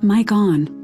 Mic on.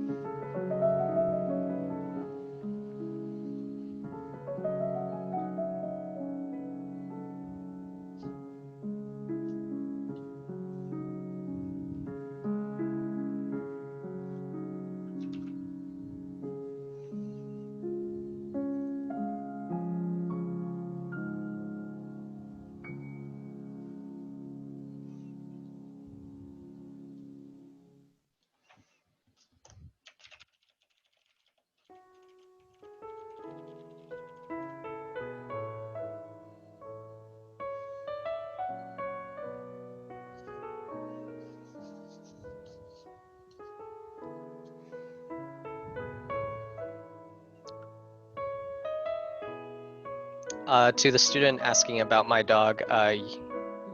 To the student asking about my dog,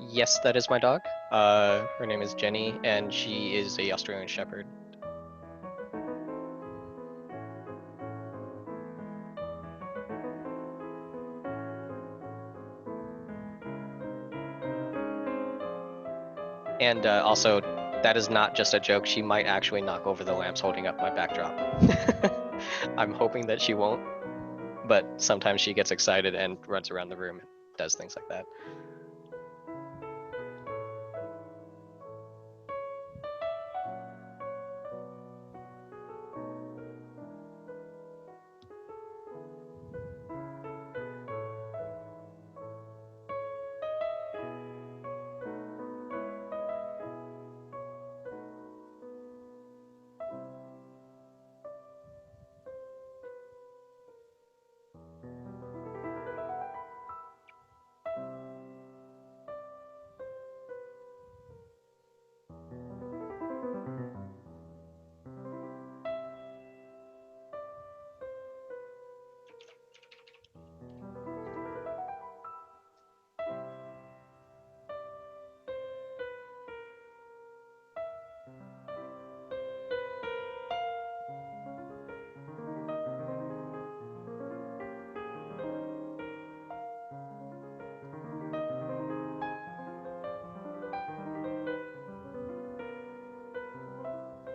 yes, that is my dog. Her name is Jenny, and she is a Australian Shepherd. And also, that is not just a joke. She might actually knock over the lamps holding up my backdrop. I'm hoping that she won't, but sometimes she gets excited and runs around the room and does things like that.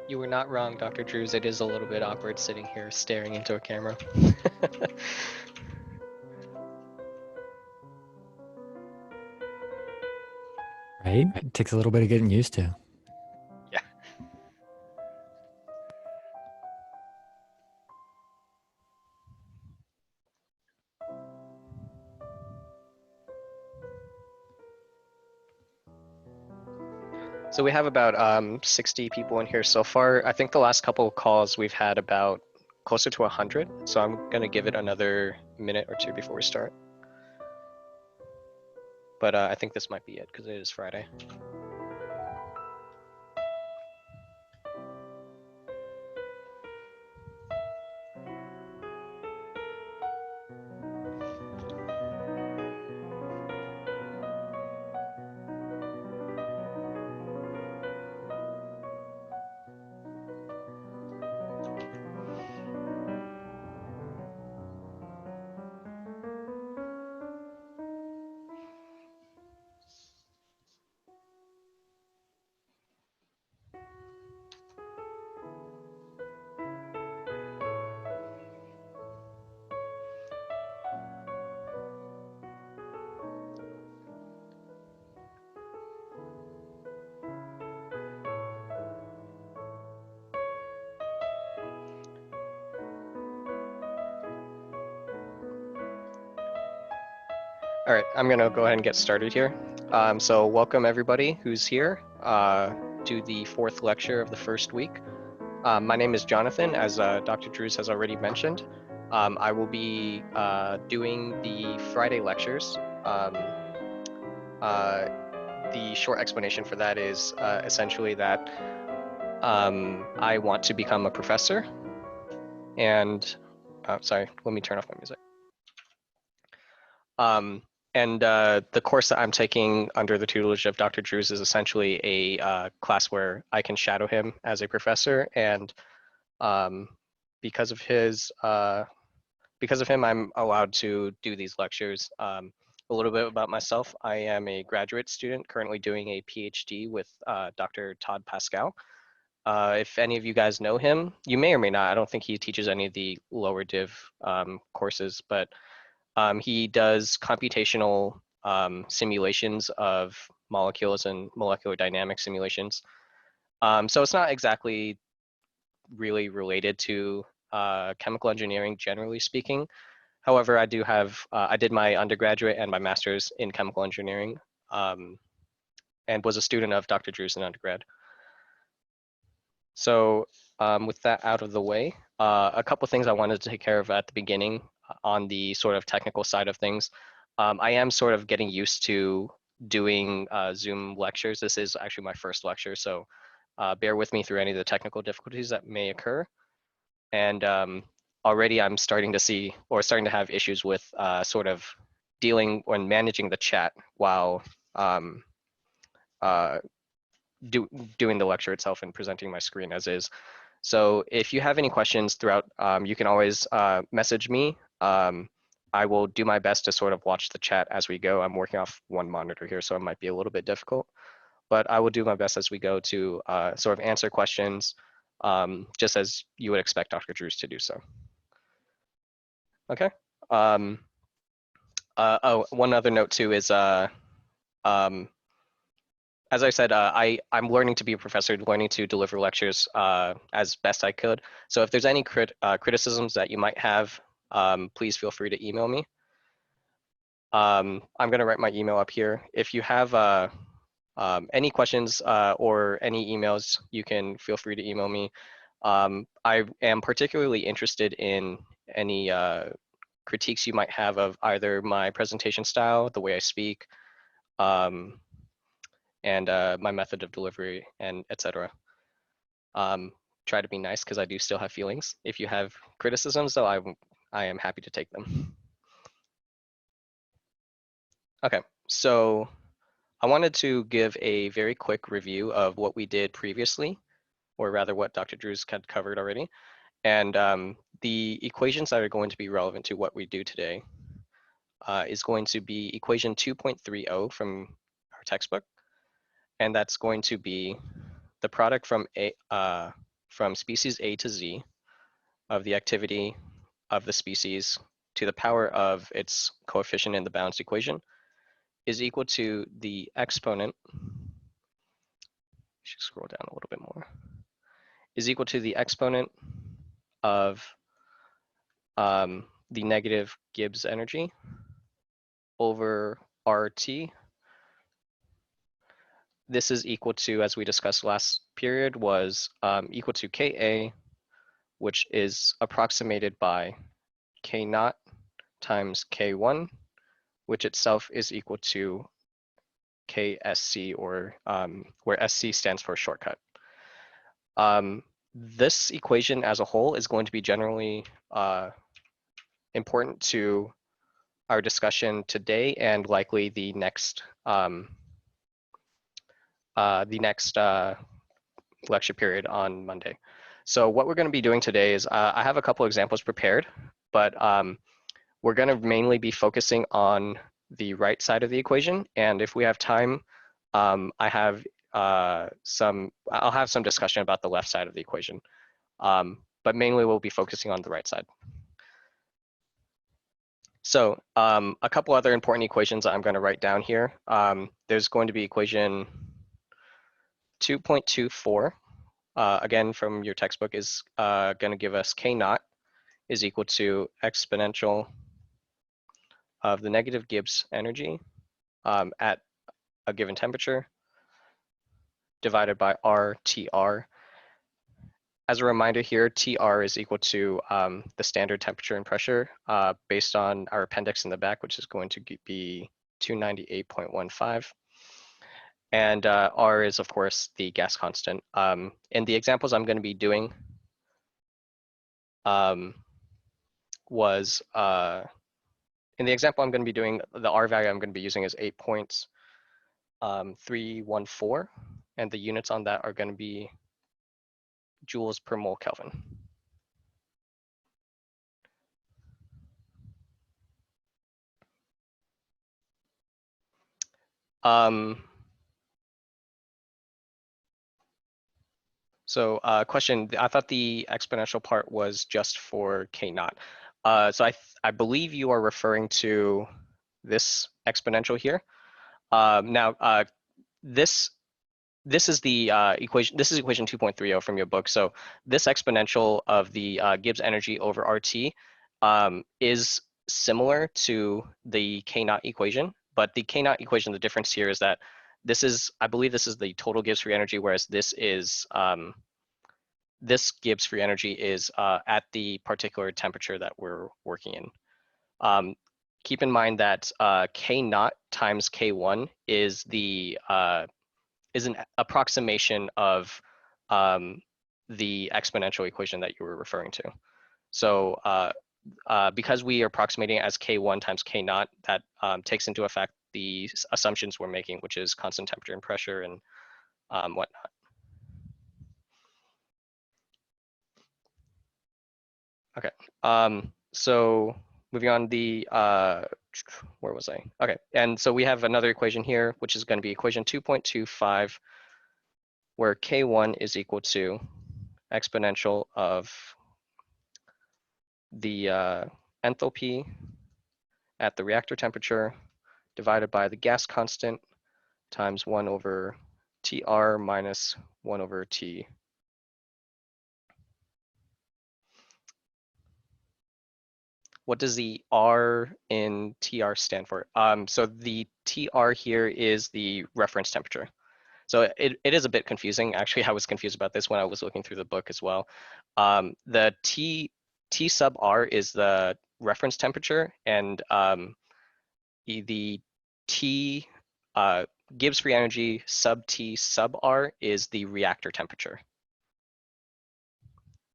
You were not wrong, Dr. Drews. It is a little bit awkward sitting here staring into a camera. Right? It takes a little bit of getting used to. Yeah. So we have about 60 people in here so far. I think the last couple of calls we've had about closer to 100. So I'm gonna give it another minute or two before we start. But I think this might be it because it is Friday. All right, I'm gonna go ahead and get started here. So welcome everybody who's here to the fourth lecture of the first week. My name is Jonathan, as Dr. Drews has already mentioned. I will be doing the Friday lectures. The short explanation for that is essentially that I want to become a professor. And, sorry, let me turn off my music. The course that I'm taking under the tutelage of Dr. Drews is essentially a class where I can shadow him as a professor, and because of him, I'm allowed to do these lectures. A little bit about myself: I am a graduate student currently doing a PhD with Dr. Todd Pascal. If any of you guys know him, you may or may not. I don't think he teaches any of the lower div courses, but he does computational simulations of molecules and molecular dynamic simulations. So it's not exactly really related to chemical engineering, generally speaking. However, I did my undergraduate and my master's in chemical engineering, and was a student of Dr. Drews in undergrad. So with that out of the way, a couple things I wanted to take care of at the beginning on the sort of technical side of things. I am sort of getting used to doing Zoom lectures. This is actually my first lecture, so bear with me through any of the technical difficulties that may occur. And already I'm starting to see or starting to have issues with sort of dealing when managing the chat while uh, doing the lecture itself and presenting my screen as is. So if you have any questions throughout, you can always message me. I will do my best to sort of watch the chat as we go. I'm working off one monitor here, so it might be a little bit difficult, but I will do my best as we go to sort of answer questions, just as you would expect Dr. Drews to do so. Okay. Oh, one other note too is, um, as I said, I'm learning to be a professor, learning to deliver lectures as best I could. So if there's any criticisms that you might have, please feel free to email me. I'm going to write my email up here. If you have any questions or any emails, you can feel free to email me. I am particularly interested in any critiques you might have of either my presentation style, the way I speak, um, and my method of delivery, and etc. Try to be nice because I do still have feelings. If you have criticisms, though, I am happy to take them. Okay, so I wanted to give a very quick review of what we did previously, or rather what Dr. Drews had covered already, and the equations that are going to be relevant to what we do today is going to be equation 2.30 from our textbook, and that's going to be the product from species A to Z of the activity of the species to the power of its coefficient in the balanced equation is equal to the exponent, should scroll down a little bit more, is equal to the exponent of the negative Gibbs energy over RT. This is equal to, as we discussed last period, was equal to Ka, which is approximated by K naught times K1, which itself is equal to KSC, or where SC stands for shortcut. This equation as a whole is going to be generally important to our discussion today and likely the next lecture period on Monday. So what we're going to be doing today is I have a couple examples prepared, but we're going to mainly be focusing on the right side of the equation. And if we have time, I'll have some discussion about the left side of the equation. But mainly we'll be focusing on the right side. So a couple other important equations I'm going to write down here. There's going to be equation 2.24, again from your textbook, is going to give us K naught is equal to exponential of the negative Gibbs energy at a given temperature divided by RTR. As a reminder here, TR is equal to the standard temperature and pressure based on our appendix in the back, which is going to be 298.15. And R is, of course, the gas constant. In the examples I'm going to be doing in the example I'm going to be doing, the R value I'm going to be using is 8.314, and the units on that are going to be joules per mole Kelvin. So question, I thought the exponential part was just for K naught. So I believe you are referring to this exponential here. Now, this this is the equation. This is equation 2.30 from your book. So this exponential of the Gibbs energy over RT is similar to the K naught equation, but the K naught equation, the difference here is that this is, I believe this is the total Gibbs free energy, whereas this is this Gibbs free energy is at the particular temperature that we're working in. Keep in mind that K naught times K1 is is an approximation of the exponential equation that you were referring to. So because we are approximating it as K1 times K naught, that takes into effect the assumptions we're making, which is constant temperature and pressure and whatnot. Okay. So moving on, the where was I? Okay, and so we have another equation here, which is going to be equation 2.25, where K1 is equal to exponential of the enthalpy at the reactor temperature divided by the gas constant times 1 over TR minus 1 over T. What does the R in TR stand for? So the TR here is the reference temperature. So it is a bit confusing. Actually, I was confused about this when I was looking through the book as well. The T sub R is the reference temperature, and the T Gibbs free energy sub T sub R is the reactor temperature.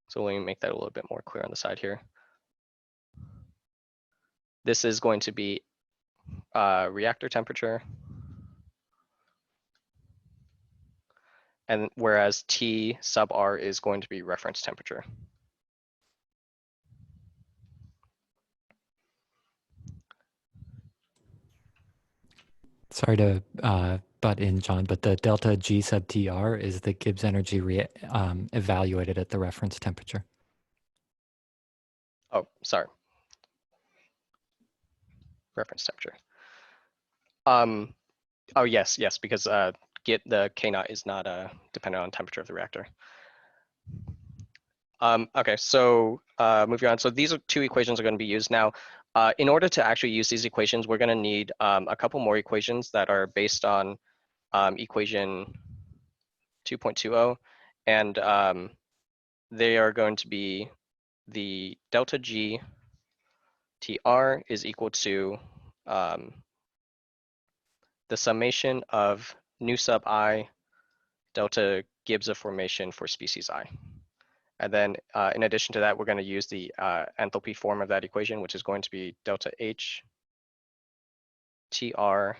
So let me make that a little bit more clear on the side here. This is going to be reactor temperature, and whereas T sub R is going to be reference temperature. Sorry to butt in, John, but the delta G sub TR is the Gibbs energy evaluated at the reference temperature. Oh, sorry. Reference temperature. Oh yes, because the K naught is not dependent on temperature of the reactor. Okay, so moving on. So these are two equations are going to be used now. In order to actually use these equations, we're going to need a couple more equations that are based on equation 2.20, and they are going to be the delta G TR is equal to the summation of nu sub I delta Gibbs of formation for species I. And then in addition to that, we're going to use the enthalpy form of that equation, which is going to be delta H TR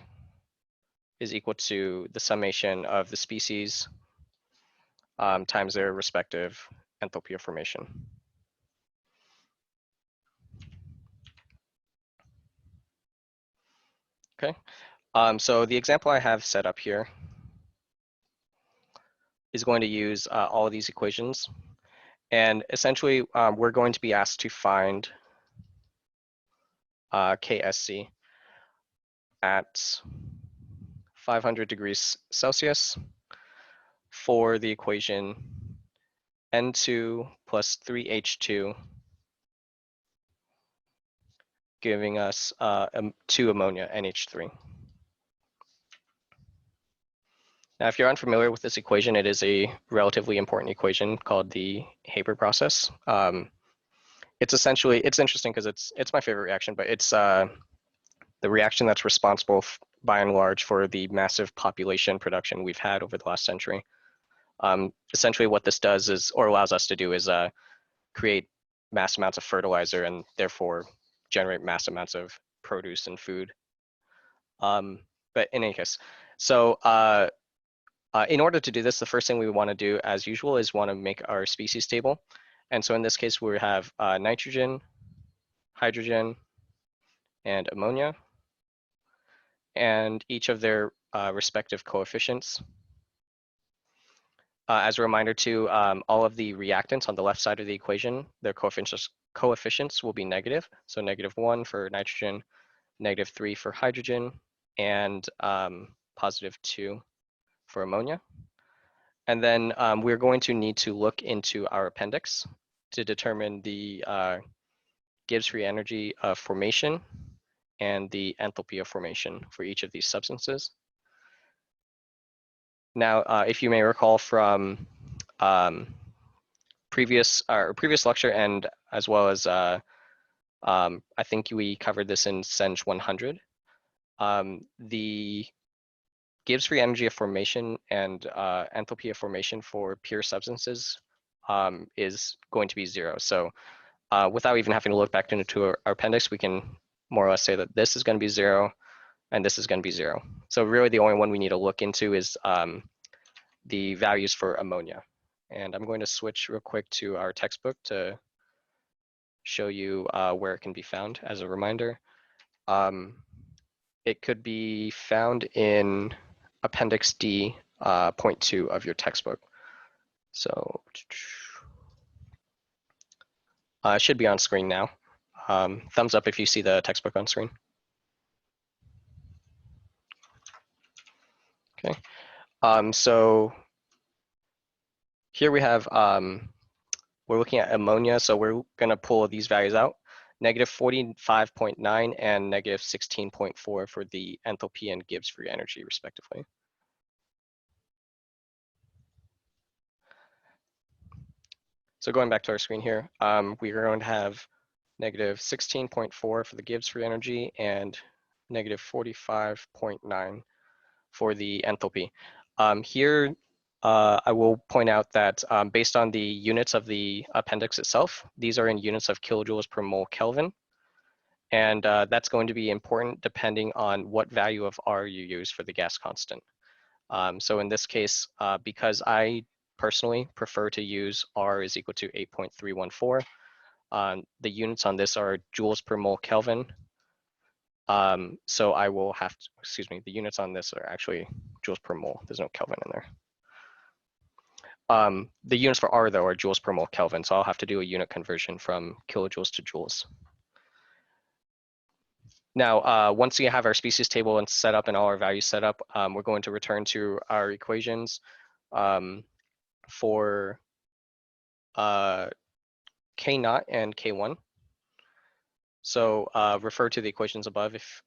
is equal to the summation of the species times their respective enthalpy of formation. Okay, so the example I have set up here is going to use all of these equations. And essentially, we're going to be asked to find KSC at 500 degrees Celsius for the equation N2 plus 3H2, giving us 2 ammonia, NH3. Now, if you're unfamiliar with this equation, it is a relatively important equation called the Haber process. It's essentially, it's interesting because it's my favorite reaction, but it's the reaction that's responsible by and large for the massive population production we've had over the last century. Essentially what this does is, or allows us to do, is create mass amounts of fertilizer and therefore generate mass amounts of produce and food. But in any case, so in order to do this, the first thing we want to do, as usual, is want to make our species table. And so in this case, we have nitrogen, hydrogen, and ammonia, and each of their respective coefficients. As a reminder too, all of the reactants on the left side of the equation, their coefficients will be negative. So -1 for nitrogen, -3 for hydrogen, and +2 for ammonia. And then we're going to need to look into our appendix to determine the Gibbs free energy of formation and the enthalpy of formation for each of these substances. Now, if you may recall from previous lecture, and as well as I think we covered this in CENG 100, the Gibbs free energy of formation and enthalpy of formation for pure substances is going to be 0. So without even having to look back into our appendix, we can more or less say that this is going to be 0 and this is going to be 0. So really the only one we need to look into is the values for ammonia. And I'm going to switch real quick to our textbook to show you where it can be found as a reminder. It could be found in Appendix D, point 2 of your textbook. So it should be on screen now. Thumbs up if you see the textbook on screen. Okay. So here we have, we're looking at ammonia, so we're going to pull these values out. -45.9 and -16.4 for the enthalpy and Gibbs free energy, respectively. So going back to our screen here, we are going to have -16.4 for the Gibbs free energy and -45.9 for the enthalpy. Here, I will point out that based on the units of the appendix itself, these are in units of kilojoules per mole Kelvin. And that's going to be important depending on what value of R you use for the gas constant. So in this case, because I personally prefer to use R is equal to 8.314, the units on this are joules per mole Kelvin. So I will have to, excuse me, the units on this are actually joules per mole. There's no Kelvin in there. The units for R though are joules per mole Kelvin. So I'll have to do a unit conversion from kilojoules to joules. Now, once we have our species table and set up and all our values set up, we're going to return to our equations for K naught and K1. So refer to the equations above if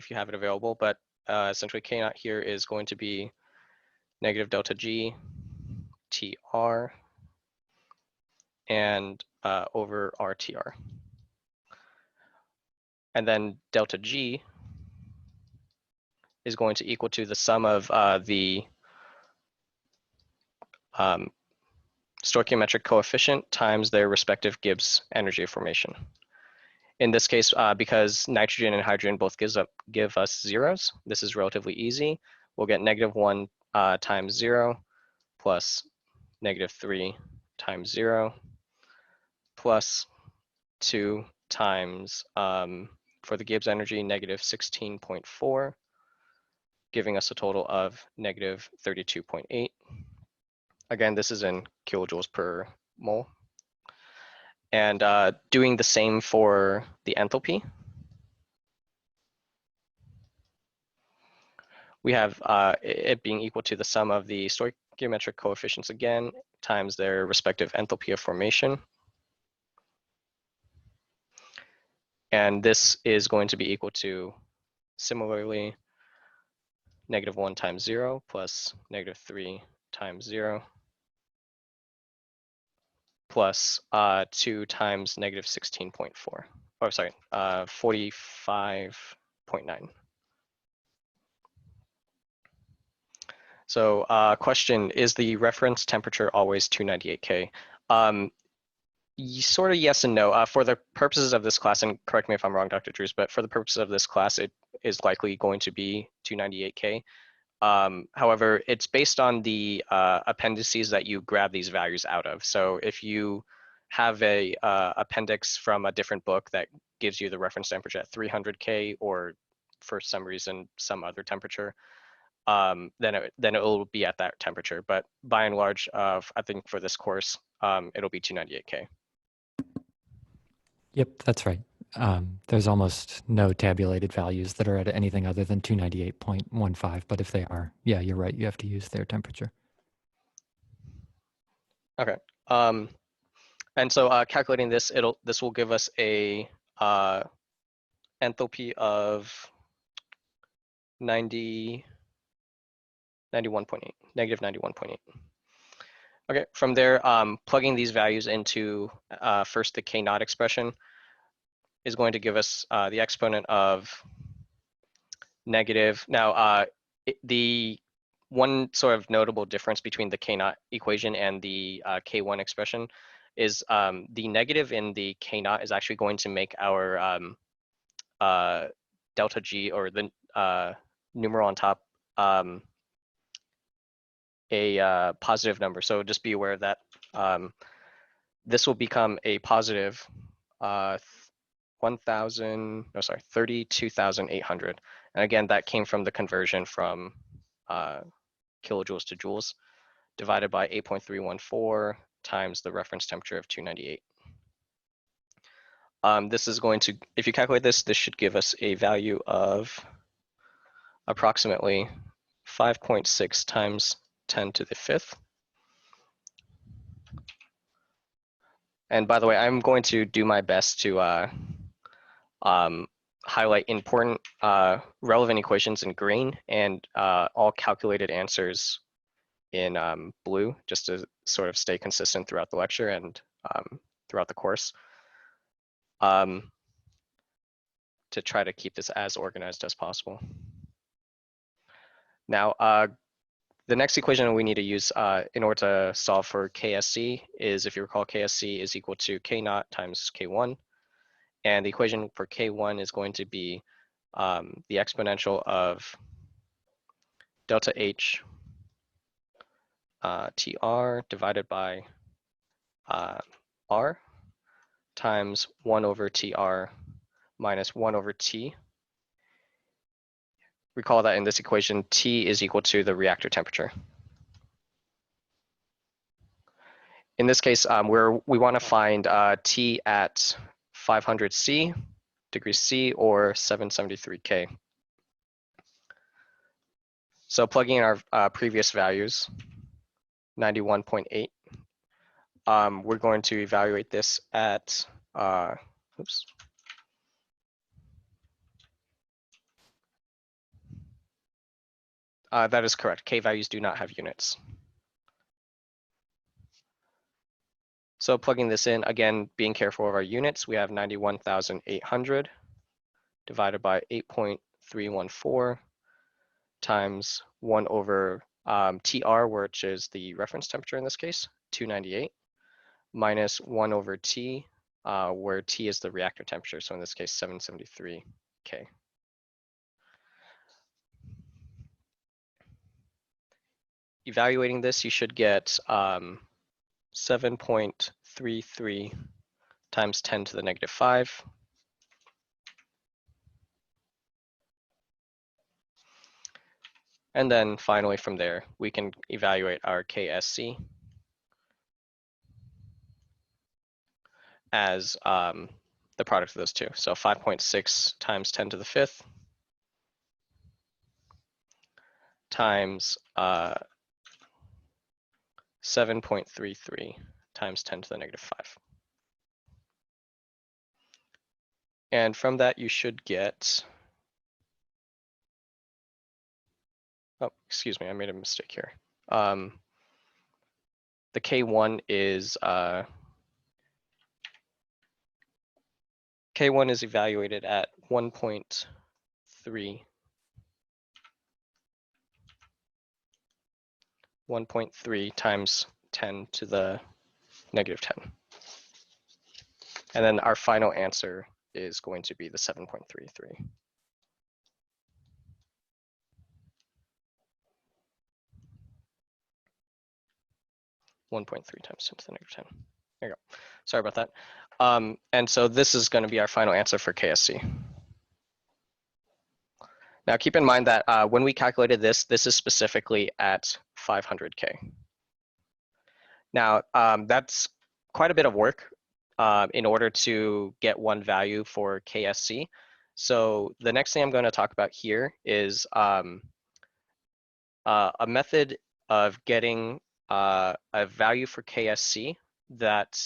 you have it available, but essentially K naught here is going to be negative delta G TR and over RTR. And then delta G is going to equal to the sum of the stoichiometric coefficient times their respective Gibbs energy of formation. In this case, because nitrogen and hydrogen both give us zeros, this is relatively easy. We'll get -1 times 0 plus -3 times 0 plus 2 times, for the Gibbs energy, -16.4, giving us a total of -32.8. Again, this is in kilojoules per mole. And doing the same for the enthalpy. We have it being equal to the sum of the stoichiometric coefficients again, times their respective enthalpy of formation. And this is going to be equal to, similarly, -1 times 0 plus -3 times 0 plus 2 times -16.4. Oh, sorry, 45.9. So question, is the reference temperature always 298K? Sort of yes and no. For the purposes of this class, and correct me if I'm wrong, Dr. Drews, but for the purposes of this class, it is likely going to be 298K. However, it's based on the appendices that you grab these values out of. So if you have a appendix from a different book that gives you the reference temperature at 300K or for some reason, some other temperature, then it will be at that temperature. But by and large, I think for this course, it'll be 298K. Yep, that's right. There's almost no tabulated values that are at anything other than 298.15, but if they are, yeah, you're right, you have to use their temperature. Okay. And so calculating this, this will give us a enthalpy of 91.8, negative 91.8. Okay, from there, plugging these values into first the K naught expression is going to give us the exponent of negative. Now, the one sort of notable difference between the K naught equation and the K1 expression is the negative in the K naught is actually going to make our delta G, or the numeral on top, a positive number. So just be aware of that. This will become a positive 32,800. And again, that came from the conversion from kilojoules to joules divided by 8.314 times the reference temperature of 298. This is going to, if you calculate this, this should give us a value of approximately 5.6 times 10 to the 5th. And by the way, I'm going to do my best to highlight important relevant equations in green and all calculated answers in blue, just to sort of stay consistent throughout the lecture and throughout the course, to try to keep this as organized as possible. Now, the next equation we need to use in order to solve for KSC is, if you recall, KSC is equal to K naught times K1. And the equation for K1 is going to be the exponential of delta H TR divided by R times 1 over TR minus 1 over T. Recall that in this equation, T is equal to the reactor temperature. In this case, we want to find T at 500 degrees C or 773 K. So plugging in our previous values, 91.8, we're going to evaluate this at, oops. That is correct. K values do not have units. So plugging this in, again, being careful of our units, we have 91,800 divided by 8.314 times 1 over TR, which is the reference temperature in this case, 298, minus 1 over T, where T is the reactor temperature, so in this case, 773 K. Evaluating this, you should get 7.33 times 10 to the negative 5. And then finally from there, we can evaluate our KSC as the product of those two. So 5.6 times 10 to the 5th times 7.33 times 10 to the negative 5. And from that, you should get, oh, excuse me, I made a mistake here. The K1 is K1 is evaluated at 1.3. 1.3 times 10 to the negative 10. And then our final answer is going to be the 7.33. 1.3 times 10 to the negative 10. There you go. Sorry about that. And so this is going to be our final answer for KSC. Now keep in mind that when we calculated this, this is specifically at 500K. Now that's quite a bit of work in order to get one value for KSC. So the next thing I'm going to talk about here is a method of getting a value for KSC that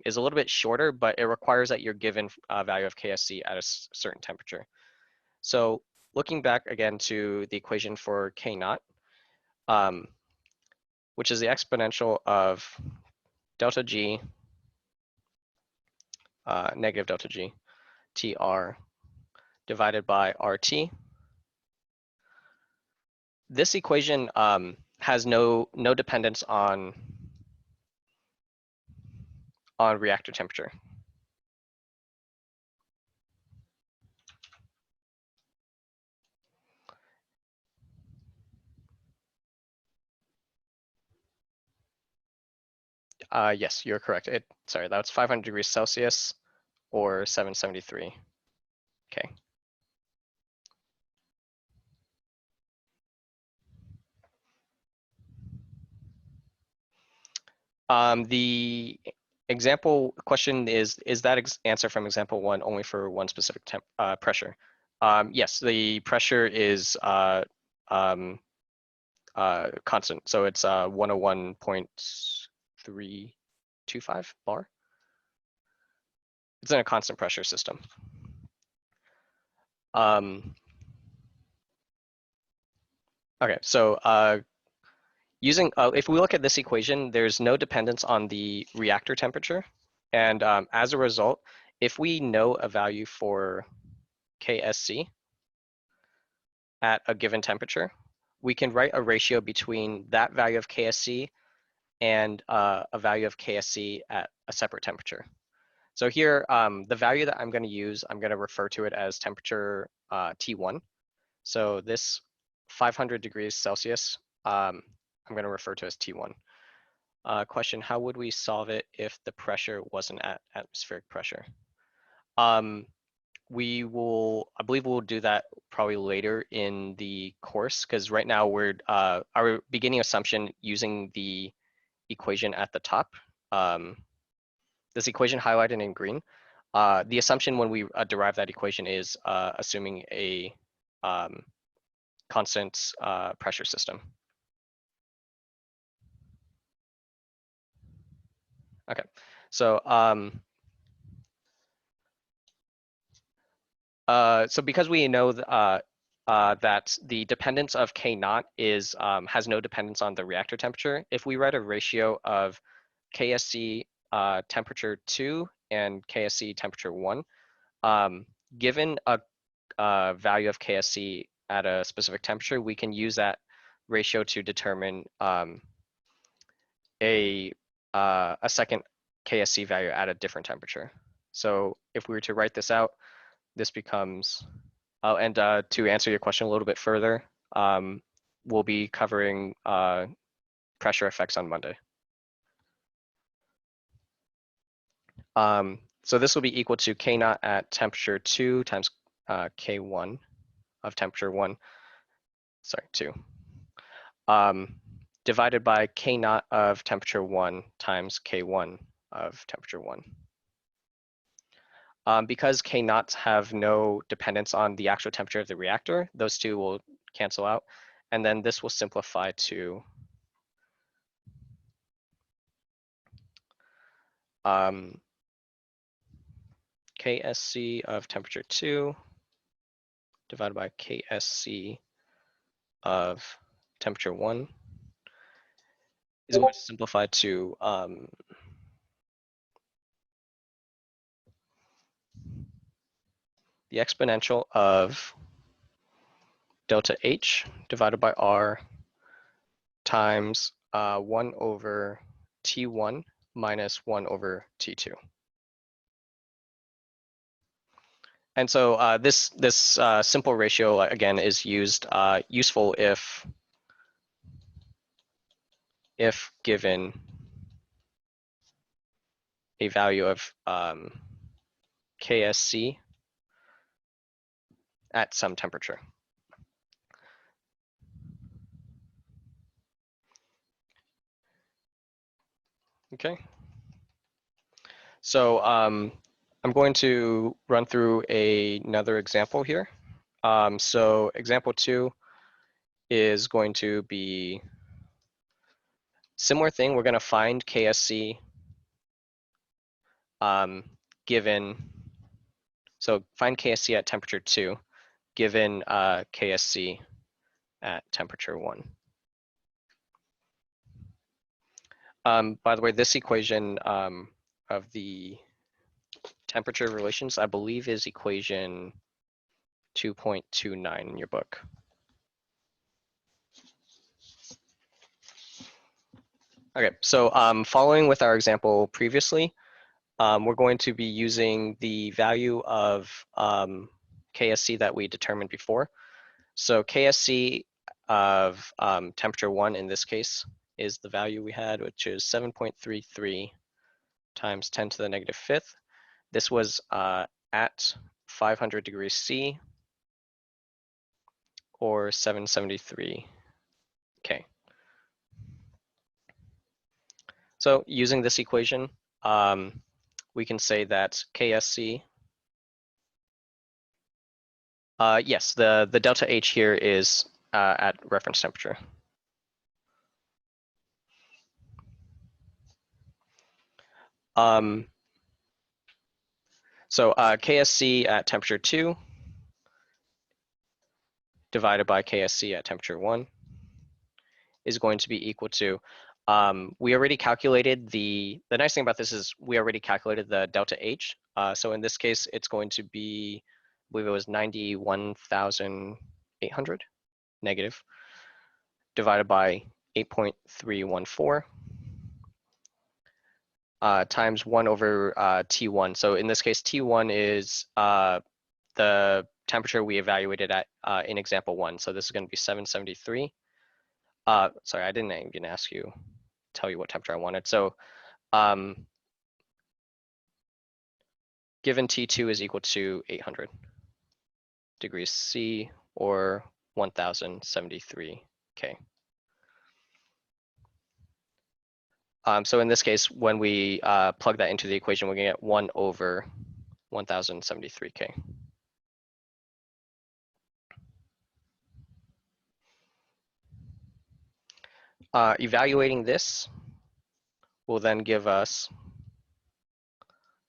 is a little bit shorter, but it requires that you're given a value of KSC at a certain temperature. So looking back again to the equation for K naught, which is the exponential of delta G, negative delta G, TR divided by RT. This equation has no dependence on reactor temperature. Yes, you're correct. Sorry, that's 500 degrees Celsius or 773 K. The example question is that answer from example 1 only for one specific pressure? Yes, the pressure is constant, so it's 101.325 bar. It's in a constant pressure system. Okay, so if we look at this equation, there's no dependence on the reactor temperature. And as a result, if we know a value for KSC at a given temperature, we can write a ratio between that value of KSC and a value of KSC at a separate temperature. So here, the value that I'm going to use, I'm going to refer to it as temperature T1. So this 500 degrees Celsius, I'm going to refer to as T1. Question, how would we solve it if the pressure wasn't at atmospheric pressure? I believe we'll do that probably later in the course, because right now we're, our beginning assumption using the equation at the top, this equation highlighted in green, the assumption when we derive that equation is assuming a constant pressure system. Okay, so so because we know that the dependence of K naught is has no dependence on the reactor temperature, if we write a ratio of KSC temperature 2 and KSC temperature 1, given a value of KSC at a specific temperature, we can use that ratio to determine a second KSC value at a different temperature. So if we were to write this out, this becomes, and to answer your question a little bit further, we'll be covering pressure effects on Monday. So this will be equal to K naught at temperature 2 times K1 of temperature 1, sorry, 2, divided by K naught of temperature 1 times K1 of temperature 1. Because K naughts have no dependence on the actual temperature of the reactor, those two will cancel out. And then this will simplify to KSC of temperature 2 divided by KSC of temperature 1 is going to simplify to the exponential of delta H divided by R times 1 over T1 minus 1 over T2. And so this simple ratio, again, is useful if given a value of KSC at some temperature. Okay. So I'm going to run through another example here. So example 2 is going to be similar thing. We're going to find KSC given, so find KSC at temperature 2 given KSC at temperature 1. By the way, this equation of the temperature relations, I believe, is equation 2.29 in your book. Okay, so following with our example previously, we're going to be using the value of KSC that we determined before. So KSC of temperature 1 in this case is the value we had, which is 7.33 times 10 to the negative 5th. This was at 500 degrees C or 773 K. So using this equation, we can say that KSC, yes, the delta H here is at reference temperature. So KSC at temperature 2 divided by KSC at temperature 1 is going to be equal to, we already calculated the nice thing about this is we already calculated the delta H. So in this case, it's going to be, I believe it was 91,800 negative divided by 8.314 times 1 over T1. So in this case, T1 is the temperature we evaluated at in example 1. So this is going to be 773. Sorry, I didn't even tell you what temperature I wanted. So given T2 is equal to 800 degrees C or 1073 K. So in this case, when we plug that into the equation, we're going to get 1 over 1073 K. Evaluating this will then give us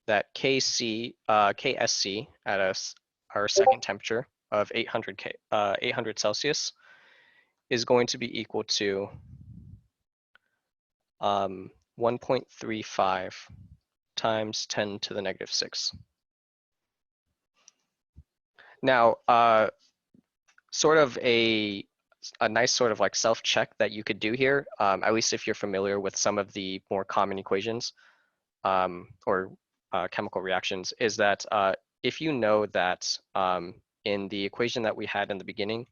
that KSC at our second temperature of 800 Celsius is going to be equal to 1.35 times 10 to the negative 6. Now, sort of a nice sort of like self-check that you could do here, at least if you're familiar with some of the more common equations or chemical reactions, is that if you know that in the equation that we had in the beginning,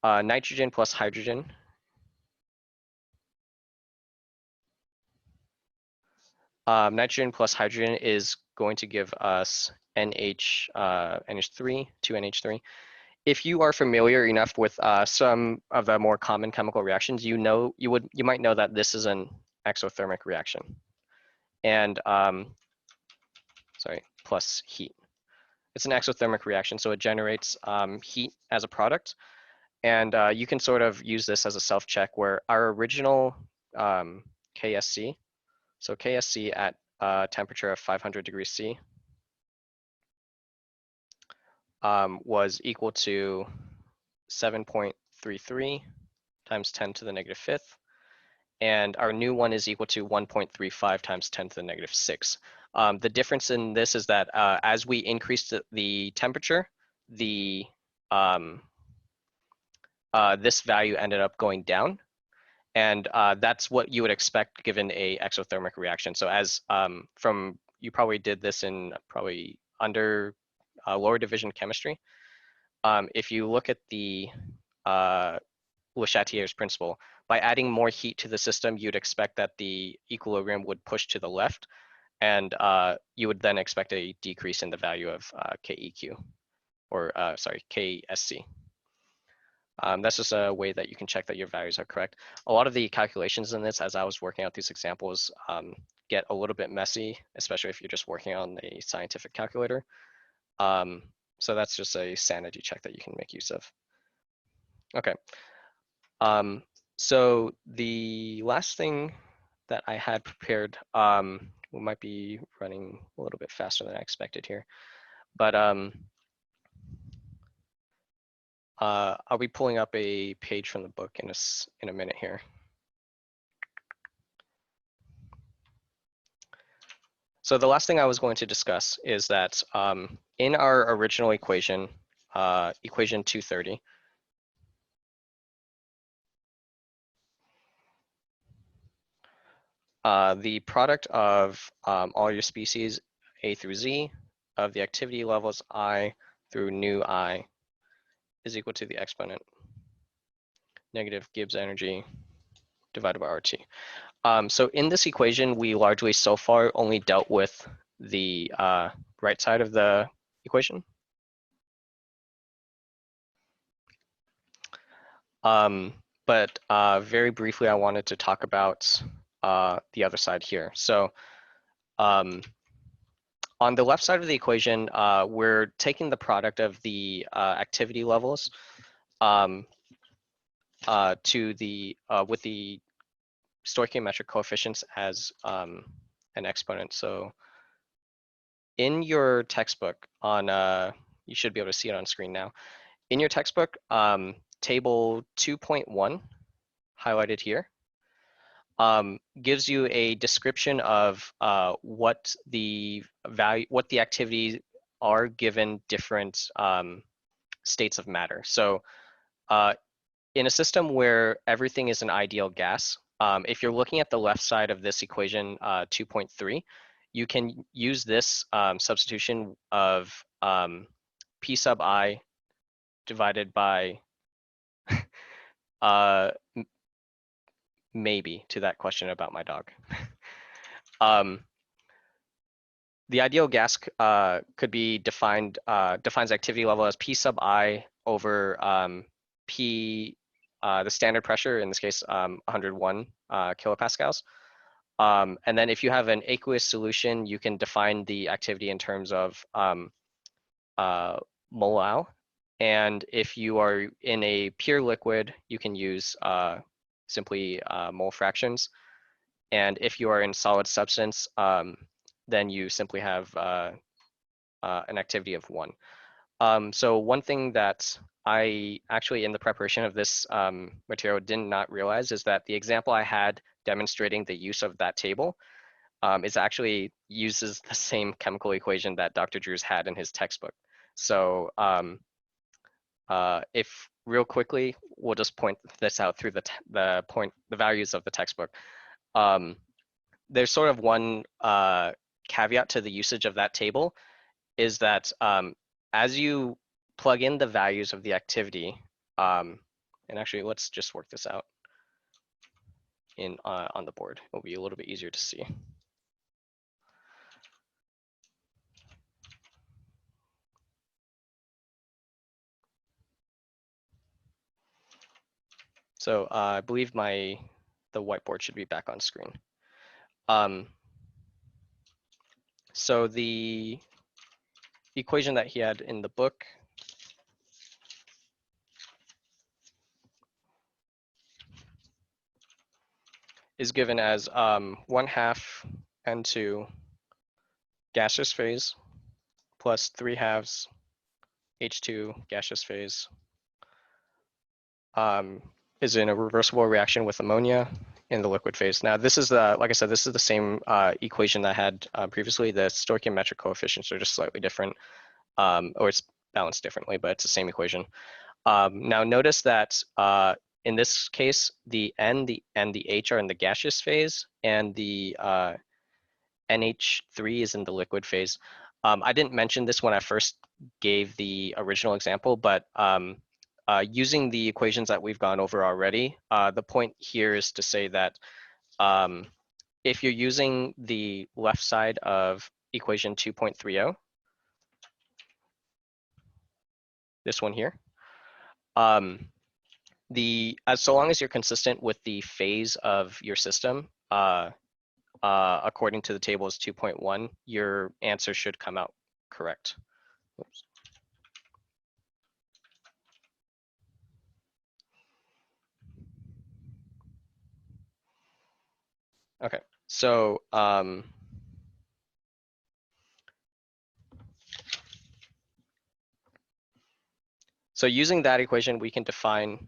nitrogen plus hydrogen nitrogen plus hydrogen is going to give us NH3, 2NH3. If you are familiar enough with some of the more common chemical reactions, you might know that this is an exothermic reaction, and plus heat. It's an exothermic reaction, so it generates heat as a product, and you can sort of use this as a self-check where our original KSC, so KSC at temperature of 500 degrees C was equal to 7.33 times 10 to the negative 5th. And our new one is equal to 1.35 times 10 to the negative 6. The difference in this is that as we increase the temperature, this value ended up going down. And that's what you would expect given a exothermic reaction. So as you probably did this in probably under lower division chemistry. If you look at the Le Chatelier's principle, by adding more heat to the system, you'd expect that the equilibrium would push to the left, and you would then expect a decrease in the value of KEQ, or sorry, KSC. That's just a way that you can check that your values are correct. A lot of the calculations in this, as I was working out these examples, get a little bit messy, especially if you're just working on a scientific calculator. So that's just a sanity check that you can make use of. Okay. So the last thing that I had prepared, we might be running a little bit faster than I expected here, but I'll be pulling up a page from the book in a minute here. So the last thing I was going to discuss is that in our original equation, equation 230, the product of all your species A through Z of the activity levels I through nu I is equal to the exponent negative Gibbs energy divided by RT. So in this equation, we largely so far only dealt with the right side of the equation. But very briefly, I wanted to talk about the other side here. So on the left side of the equation, we're taking the product of the activity levels to the with the stoichiometric coefficients as an exponent. So in your textbook on, you should be able to see it on screen now. In your textbook, table 2.1, highlighted here, gives you a description of what the activities are given different states of matter. So in a system where everything is an ideal gas, if you're looking at the left side of this equation 2.3, you can use this substitution of P sub I divided by maybe to that question about my dog. The ideal gas could be defines activity level as P sub I over P, the standard pressure, in this case 101 kilopascals. And then if you have an aqueous solution, you can define the activity in terms of molal. And if you are in a pure liquid, you can use simply mole fractions. And if you are in solid substance, then you simply have an activity of 1. So one thing that I actually, in the preparation of this material, did not realize is that the example I had demonstrating the use of that table is actually uses the same chemical equation that Dr. Drews had in his textbook. So if real quickly, we'll just point this out through the values of the textbook. There's sort of one caveat to the usage of that table is that as you plug in the values of the activity, and actually let's just work this out in on the board. It'll be a little bit easier to see. So I believe the whiteboard should be back on screen. So the equation that he had in the book is given as 1/2 N2 gaseous phase plus 3/2 H2 gaseous phase is in a reversible reaction with ammonia in the liquid phase. Now this is like I said, this is the same equation that I had previously. The stoichiometric coefficients are just slightly different, or it's balanced differently, but it's the same equation. Now notice that in this case, the N and the H are in the gaseous phase, and the NH3 is in the liquid phase. I didn't mention this when I first gave the original example, but using the equations that we've gone over already, the point here is to say that if you're using the left side of equation 2.30, this one here, so long as you're consistent with the phase of your system, according to the table is 2.1, your answer should come out correct. Oops. Okay, so so using that equation, we can define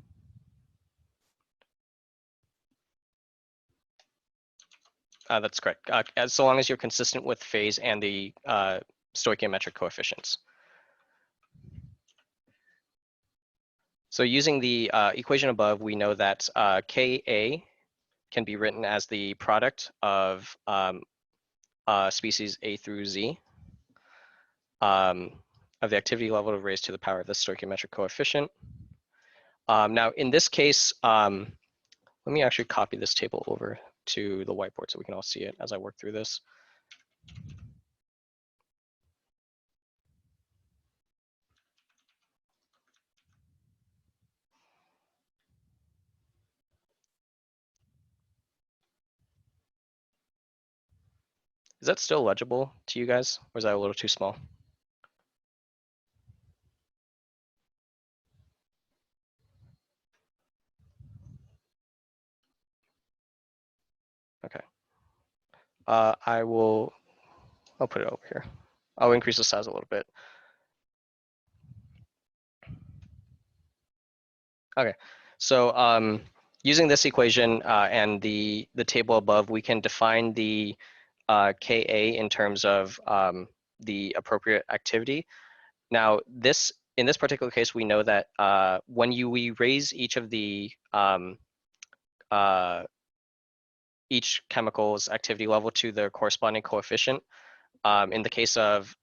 that's correct. As so long as you're consistent with phase and the stoichiometric coefficients. So using the equation above, we know that Ka can be written as the product of species A through Z of the activity level raised to the power of the stoichiometric coefficient. Now, in this case, let me actually copy this table over to the whiteboard so we can all see it as I work through this. Is that still legible to you guys, or is that a little too small? Okay. I'll put it over here. I'll increase the size a little bit. Okay, so using this equation and the table above, we can define the Ka in terms of the appropriate activity. Now, in this particular case, we know that when we raise each of the each chemical's activity level to their corresponding coefficient, in the case of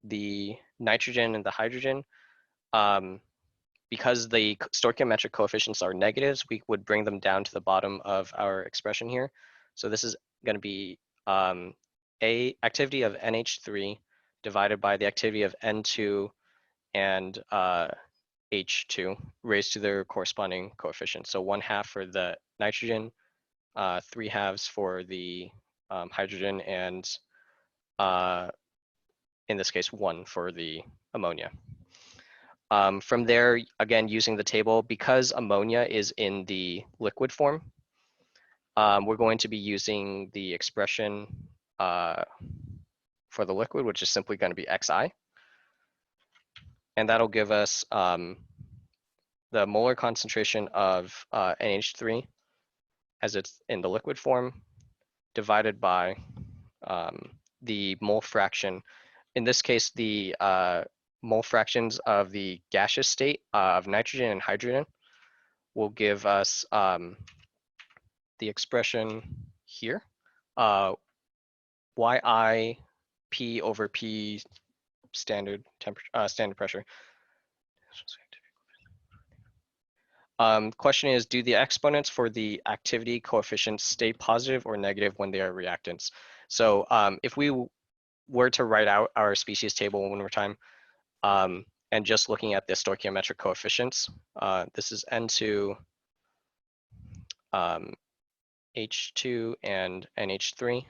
the nitrogen and the hydrogen, because the stoichiometric coefficients are negatives, we would bring them down to the bottom of our expression here. So this is going to be a activity of NH3 divided by the activity of N2 and H2 raised to their corresponding coefficient. So 1/2 for the nitrogen, 3/2 for the hydrogen, and in this case, 1 for the ammonia. From there, again, using the table, because ammonia is in the liquid form, we're going to be using the expression for the liquid, which is simply going to be Xi. And that'll give us the molar concentration of NH3 as it's in the liquid form divided by the mole fraction. In this case, the mole fractions of the gaseous state of nitrogen and hydrogen will give us the expression here, Yi P over P standard temperature, standard pressure. Question is, do the exponents for the activity coefficients stay positive or negative when they are reactants? So if we were to write out our species table one more time, and just looking at the stoichiometric coefficients, this is N2, H2, and NH3.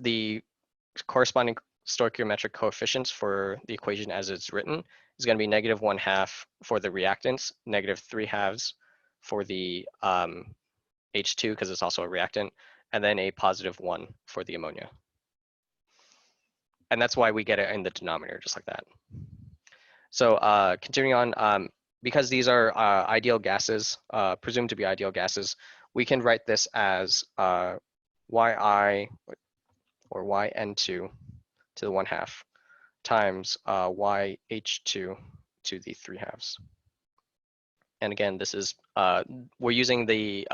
The corresponding stoichiometric coefficients for the equation as it's written is going to be -1/2 for the reactants, -3/2 for the H2 because it's also a reactant, and then a +1 for the ammonia. And that's why we get it in the denominator, just like that. So continuing on, because these are ideal gases, presumed to be ideal gases, we can write this as Yi or Yn2 to the 1/2 times YH2 to the 3/2. And again, this is, we're using the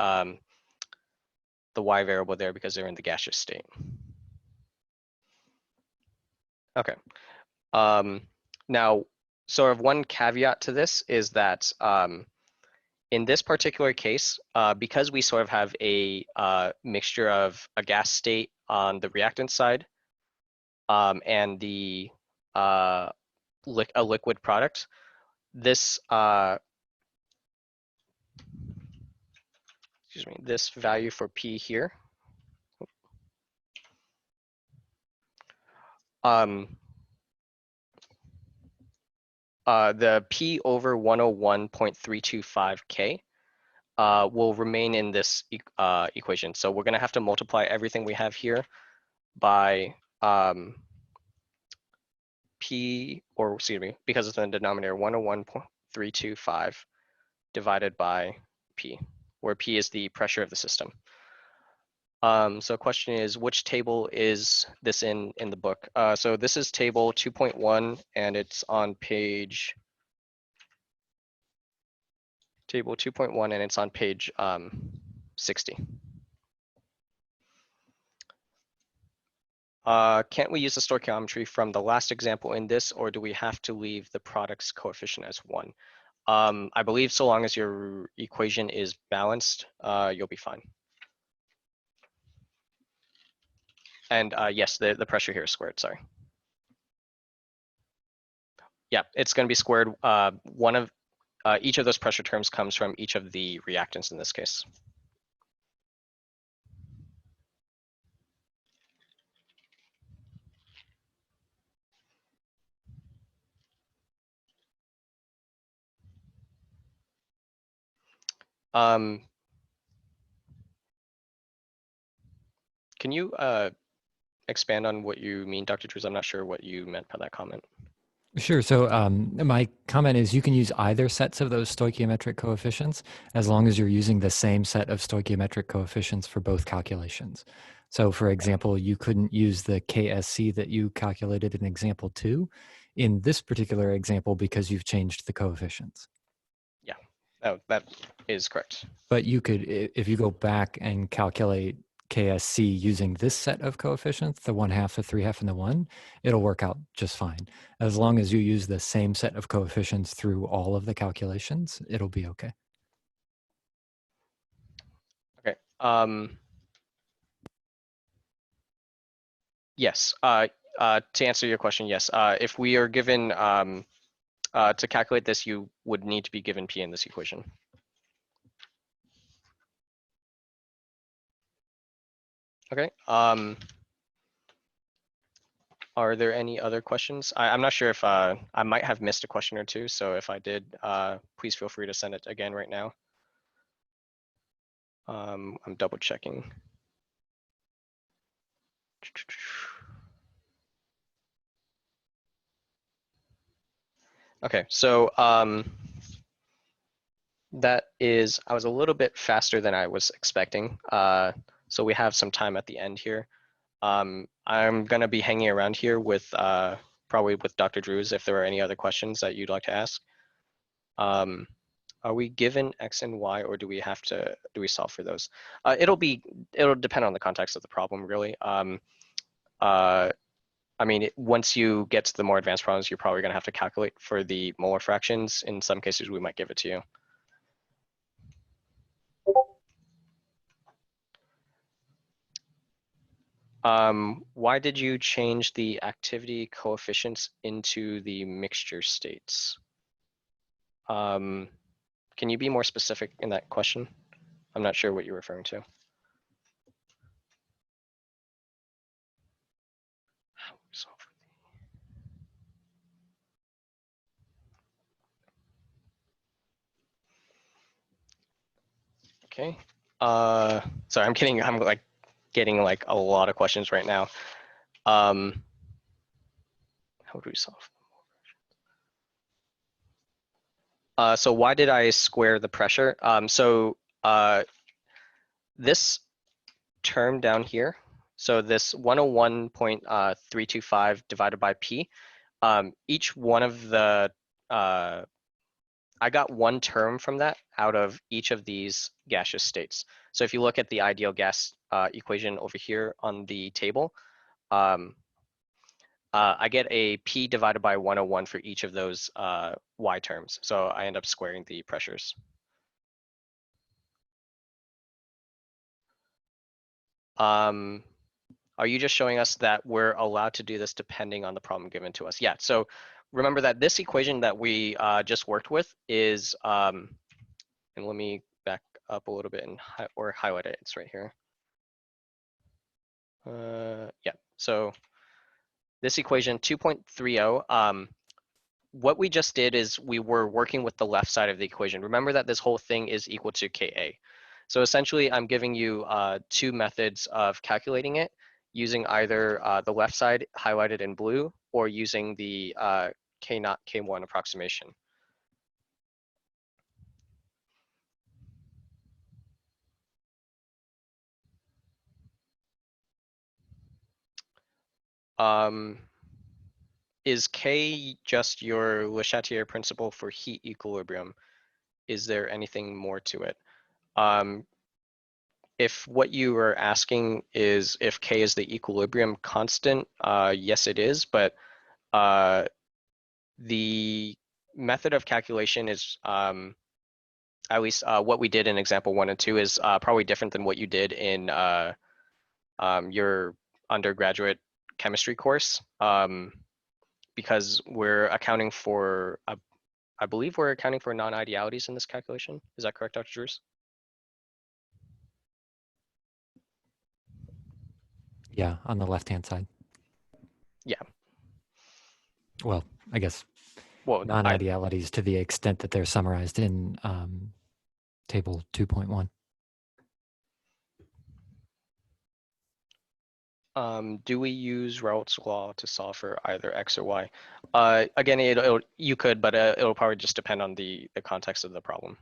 Y variable there because they're in the gaseous state. Okay. Now, sort of one caveat to this is that in this particular case, because we sort of have a mixture of a gas state on the reactant side and a liquid product, this excuse me, this value for P here, the P over 101.325K will remain in this equation. So we're going to have to multiply everything we have here by P, or excuse me, because it's in the denominator, 101.325 divided by P, where P is the pressure of the system. So question is, which table is this in the book? So this is table 2.1, and it's on page, table 2.1, and it's on page 60. Can't we use the stoichiometry from the last example in this, or do we have to leave the product's coefficient as 1? I believe so long as your equation is balanced, you'll be fine. And yes, the pressure here is squared, sorry. Yeah, it's going to be squared. Each of those pressure terms comes from each of the reactants in this case. Can you expand on what you mean, Dr. Drews? I'm not sure what you meant by that comment. Sure. So my comment is you can use either sets of those stoichiometric coefficients as long as you're using the same set of stoichiometric coefficients for both calculations. So for example, you couldn't use the KSC that you calculated in example 2 in this particular example because you've changed the coefficients. Yeah, oh, that is correct. But you could, if you go back and calculate KSC using this set of coefficients, the 1/2, the 3/2, and the 1, it'll work out just fine. As long as you use the same set of coefficients through all of the calculations, it'll be okay. Okay. Yes. To answer your question, yes. If we are given to calculate this, you would need to be given P in this equation. Okay. Are there any other questions? I'm not sure if I might have missed a question or two. So if I did, please feel free to send it again right now. I'm double checking. Okay, so that is, I was a little bit faster than I was expecting. So we have some time at the end here. I'm gonna be hanging around here with probably with Dr. Drews if there are any other questions that you'd like to ask. Are we given X and Y, or do we solve for those? It'll depend on the context of the problem, really. I mean, once you get to the more advanced problems, you're probably gonna have to calculate for the molar fractions. In some cases, we might give it to you. Why did you change the activity coefficients into the mixture states? Can you be more specific in that question? I'm not sure what you're referring to. Okay. Sorry, I'm getting like a lot of questions right now. How do we solve? So why did I square the pressure? This term down here, so this 101.325 divided by P, each one of the, I got one term from that out of each of these gaseous states. So if you look at the ideal gas equation over here on the table, I get a P divided by 101 for each of those Y terms. So I end up squaring the pressures. Are you just showing us that we're allowed to do this depending on the problem given to us? Yeah, so remember that this equation that we just worked with is, and let me back up a little bit and or highlight it. It's right here. Yeah, so this equation 2.30, what we just did is we were working with the left side of the equation. Remember that this whole thing is equal to Ka. So essentially, I'm giving you two methods of calculating it, using either the left side highlighted in blue or using the K0, K1 approximation. Is K just your Le Chatellier principle for heat equilibrium? Is there anything more to it? If what you are asking is if K is the equilibrium constant, yes, it is, but the method of calculation is, at least what we did in example 1 and 2 is probably different than what you did in your undergraduate chemistry course, because we're accounting for, I believe we're accounting for non-idealities in this calculation. Is that correct, Dr. Drews? Yeah, on the left-hand side. Yeah. Well, I guess Well, non-idealities to the extent that they're summarized in table 2.1. Do we use Raoult's law to solve for either x or y? Again, you could, but it'll probably just depend on the context of the problem.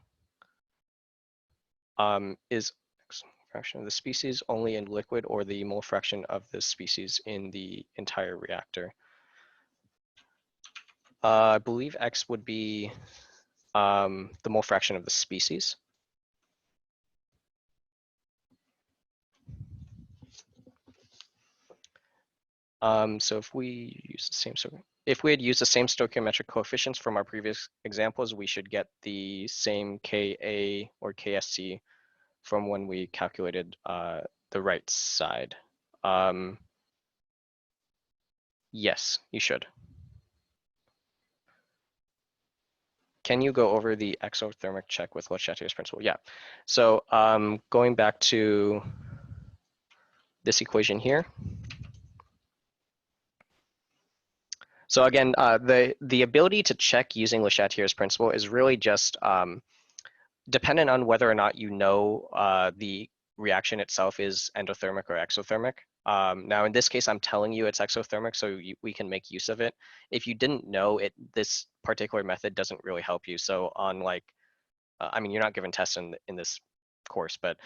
Is x fraction of the species only in liquid or the mole fraction of the species in the entire reactor? I believe x would be the mole fraction of the species. So if we use the same, if we had used the same stoichiometric coefficients from our previous examples, we should get the same Ka or Ksc from when we calculated the right side. Yes, you should. Can you go over the exothermic check with Le Chatelier's principle? Yeah. So going back to this equation here. So again, the ability to check using Le Chatelier's principle is really just dependent on whether or not you know the reaction itself is endothermic or exothermic. Now, in this case, I'm telling you it's exothermic, so we can make use of it. If you didn't know it, this particular method doesn't really help you. So on like, I mean, you're not given tests in this course, but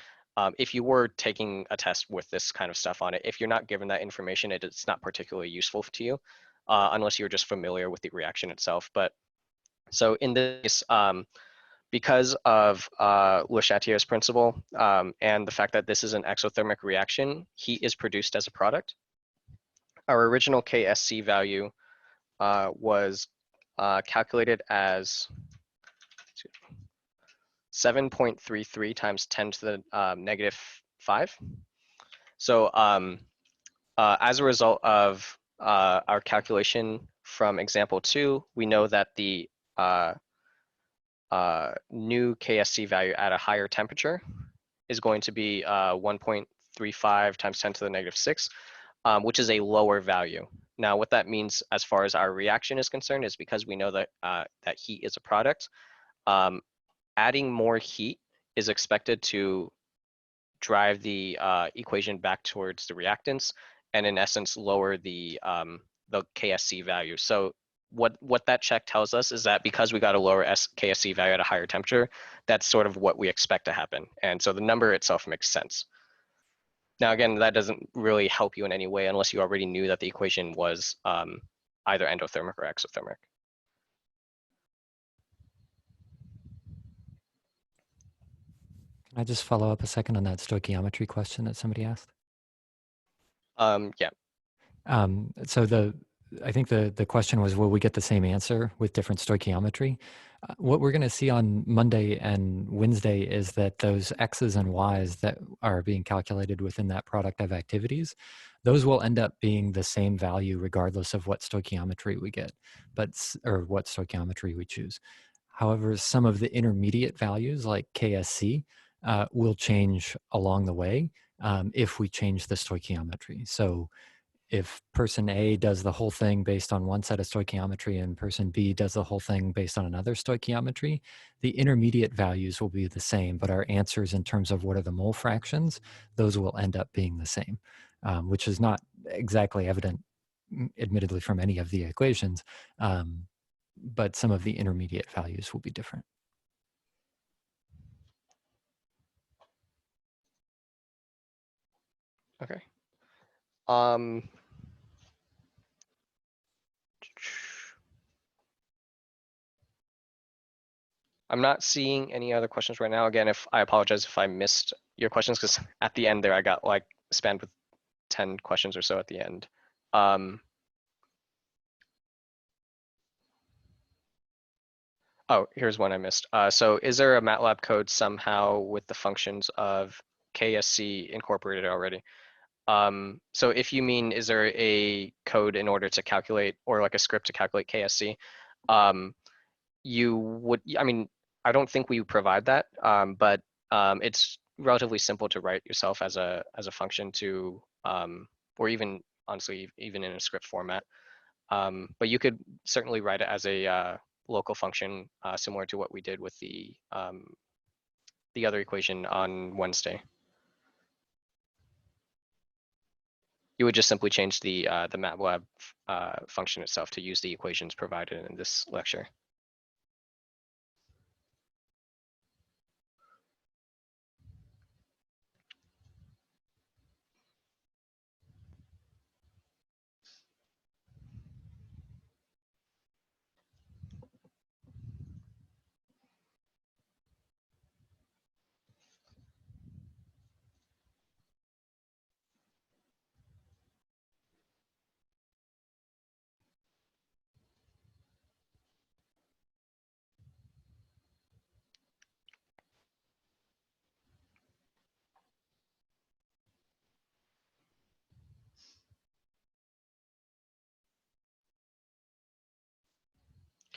if you were taking a test with this kind of stuff on it, if you're not given that information, it's not particularly useful to you, unless you're just familiar with the reaction itself. But so in this, because of Le Chatelier's principle and the fact that this is an exothermic reaction, heat is produced as a product. Our original KSC value was calculated as 7.33 times 10 to the negative 5. So as a result of our calculation from example 2, we know that the new KSC value at a higher temperature is going to be 1.35 times 10 to the negative 6, which is a lower value. Now, what that means as far as our reaction is concerned is because we know that, that heat is a product, adding more heat is expected to drive the equation back towards the reactants and in essence lower the KSC value. So what that check tells us is that because we got a lower KSC value at a higher temperature, that's sort of what we expect to happen. And so the number itself makes sense. Now, again, that doesn't really help you in any way unless you already knew that the equation was either endothermic or exothermic. Can I just follow up a second on that stoichiometry question that somebody asked? Yeah. So I think the question was, will we get the same answer with different stoichiometry? What we're going to see on Monday and Wednesday is that those X's and Y's that are being calculated within that product of activities, those will end up being the same value regardless of what stoichiometry we get, or what stoichiometry we choose. However, some of the intermediate values like KSC, will change along the way if we change the stoichiometry. So if person A does the whole thing based on one set of stoichiometry and person B does the whole thing based on another stoichiometry, the intermediate values will be the same, but our answers in terms of what are the mole fractions, those will end up being the same, which is not exactly evident, admittedly, from any of the equations, but some of the intermediate values will be different. Okay. I'm not seeing any other questions right now. Again, if I apologize if I missed your questions, because at the end there I got like spammed with 10 questions or so at the end. Oh, here's one I missed. So is there a MATLAB code somehow with the functions of KSC incorporated already? So if you mean, is there a code in order to calculate, or like a script to calculate KSC? You would, I mean, I don't think we provide that, but it's relatively simple to write yourself as a function to, or even honestly, even in a script format. But you could certainly write it as a local function, similar to what we did with the other equation on Wednesday. You would just simply change the MATLAB function itself to use the equations provided in this lecture.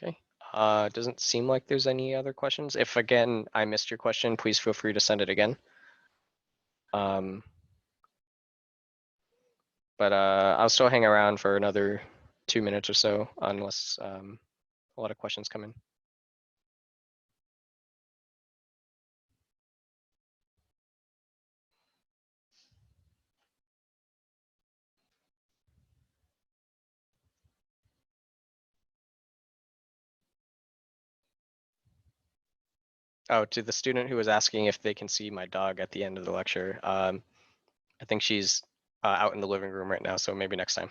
Okay. Doesn't seem like there's any other questions. If again I missed your question, please feel free to send it again. But I'll still hang around for another 2 minutes or so, unless a lot of questions come in. Oh, to the student who was asking if they can see my dog at the end of the lecture, I think she's out in the living room right now, so maybe next time.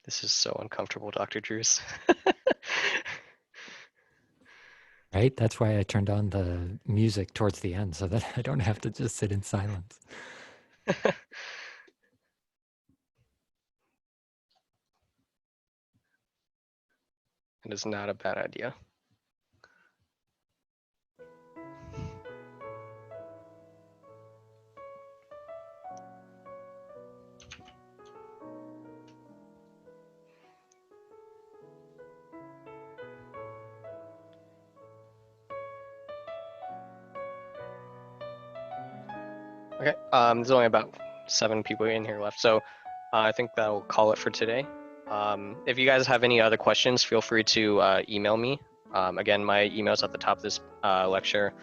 This is so uncomfortable, Dr. Drews. Right? That's why I turned on the music towards the end so that I don't have to just sit in silence. It is not a bad idea. Okay, there's only about 7 people in here left, so I think that'll call it for today. If you guys have any other questions, feel free to email me. Again, my email's at the top of this lecture.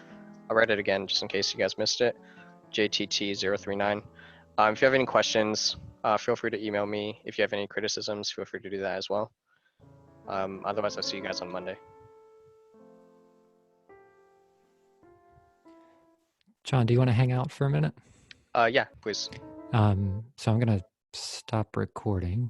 I'll write it again just in case you guys missed it, jtt039. If you have any questions, feel free to email me. If you have any criticisms, feel free to do that as well. Otherwise, I'll see you guys on Monday. John, do you want to hang out for a minute? Yeah, please. So I'm going to stop recording.